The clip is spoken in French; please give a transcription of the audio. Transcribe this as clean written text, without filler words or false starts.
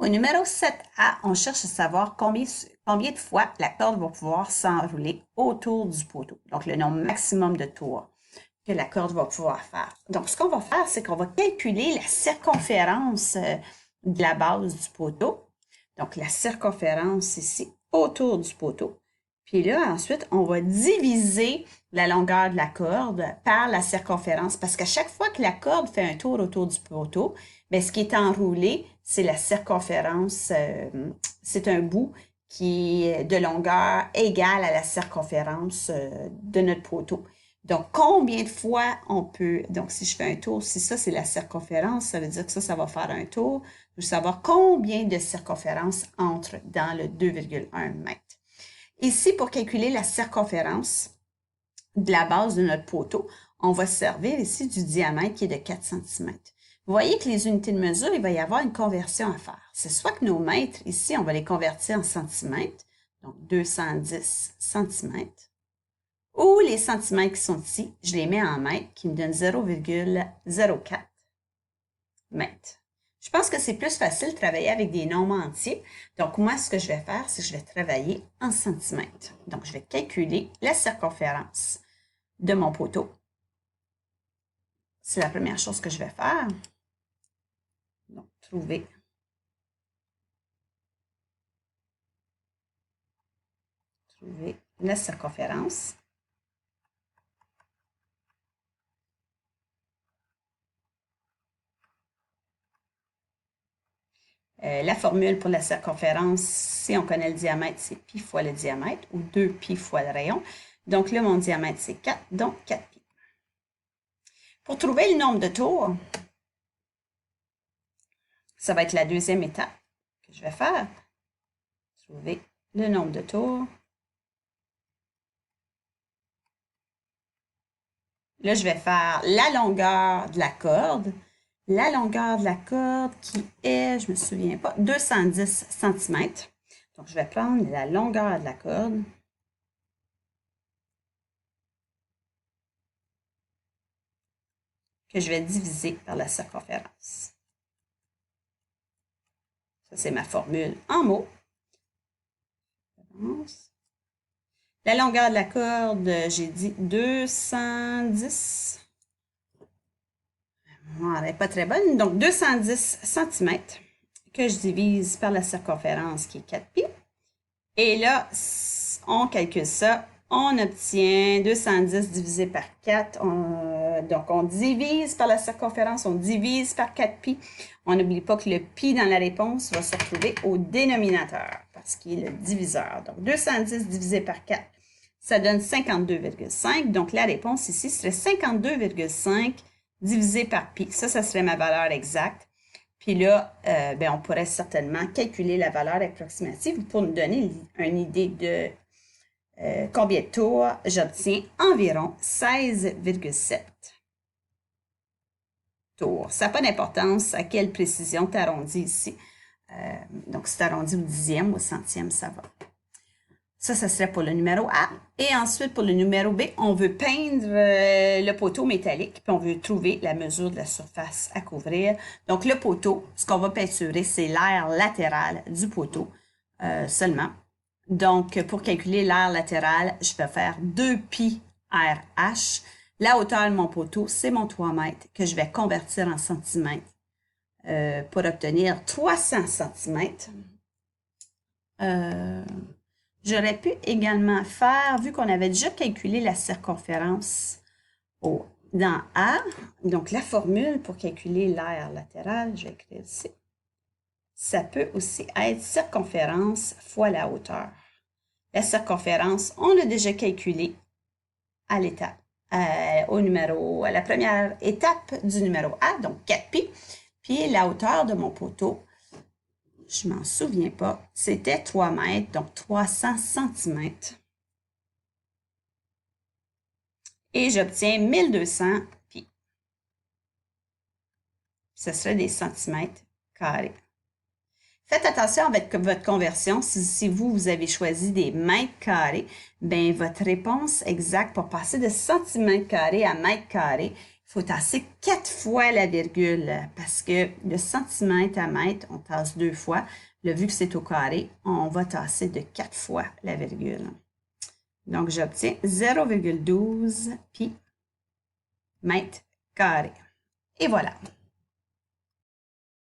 Au numéro 7A, on cherche à savoir combien de fois la corde va pouvoir s'enrouler autour du poteau. Donc, le nombre maximum de tours que la corde va pouvoir faire. Donc, ce qu'on va faire, c'est qu'on va calculer la circonférence de la base du poteau. Donc, la circonférence ici autour du poteau. Puis là, ensuite, on va diviser la longueur de la corde par la circonférence parce qu'à chaque fois que la corde fait un tour autour du poteau, bien, ce qui est enroulé, c'est la circonférence, c'est un bout qui est de longueur égale à la circonférence de notre poteau. Donc, combien de fois on peut... Donc, si je fais un tour, si ça, c'est la circonférence, ça veut dire que ça va faire un tour. Je veux savoir combien de circonférence entre dans le 2,1 mètres. Ici, pour calculer la circonférence de la base de notre poteau, on va se servir ici du diamètre qui est de 4 cm. Vous voyez que les unités de mesure, il va y avoir une conversion à faire. C'est soit que nos mètres, ici, on va les convertir en centimètres, donc 210 cm, ou les centimètres qui sont ici, je les mets en mètres, qui me donnent 0,04 mètres. Je pense que c'est plus facile de travailler avec des nombres entiers. Donc, moi, ce que je vais faire, c'est que je vais travailler en centimètres. Donc, je vais calculer la circonférence de mon poteau. C'est la première chose que je vais faire. Donc, trouver la circonférence. La formule pour la circonférence, si on connaît le diamètre, c'est pi fois le diamètre, ou 2pi fois le rayon. Donc là, mon diamètre, c'est 4, donc 4pi. Pour trouver le nombre de tours, ça va être la deuxième étape que je vais faire. Trouver le nombre de tours. Là, je vais faire la longueur de la corde. La longueur de la corde qui est, je ne me souviens pas, 210 cm. Donc, je vais prendre la longueur de la corde. Que je vais diviser par la circonférence. Ça, c'est ma formule en mots. La longueur de la corde, j'ai dit 210. Elle n'est pas très bonne. Donc, 210 cm que je divise par la circonférence qui est 4pi. Et là, on calcule ça. On obtient 210 divisé par 4. Donc, on divise par la circonférence, on divise par 4pi. On n'oublie pas que le pi dans la réponse va se retrouver au dénominateur parce qu'il est le diviseur. Donc, 210 divisé par 4, ça donne 52,5. Donc, la réponse ici serait 52,5 divisé par pi. Ça serait ma valeur exacte. Puis là, on pourrait certainement calculer la valeur approximative pour nous donner une idée de combien de tours j'obtiens. Environ 16,7 tours. Ça n'a pas d'importance à quelle précision tu arrondis ici. Donc, si tu arrondis au dixième ou au centième, ça va. Ça serait pour le numéro A. Et ensuite, pour le numéro B, on veut peindre le poteau métallique, puis on veut trouver la mesure de la surface à couvrir. Donc, le poteau, ce qu'on va peinturer, c'est l'aire latérale du poteau seulement. Donc, pour calculer l'aire latérale, je vais faire 2pi RH. La hauteur de mon poteau, c'est mon 3 mètres que je vais convertir en centimètres pour obtenir 300 centimètres. J'aurais pu également faire, vu qu'on avait déjà calculé la circonférence dans A, donc la formule pour calculer l'aire latérale, je vais écrire ici, ça peut aussi être circonférence fois la hauteur. La circonférence, on l'a déjà calculé à l'étape, à la première étape du numéro A, donc 4pi, puis la hauteur de mon poteau, je ne m'en souviens pas, c'était 3 mètres, donc 300 cm. Et j'obtiens 1200 pi. Ce serait des centimètres carrés. Faites attention avec votre conversion. Si vous avez choisi des mètres carrés, bien, votre réponse exacte pour passer de centimètres carrés à mètres carrés, il faut tasser 4 fois la virgule parce que le centimètre à mètre, on tasse 2 fois. Là, vu que c'est au carré, on va tasser de 4 fois la virgule. Donc, j'obtiens 0,12 pi mètre carré. Et voilà.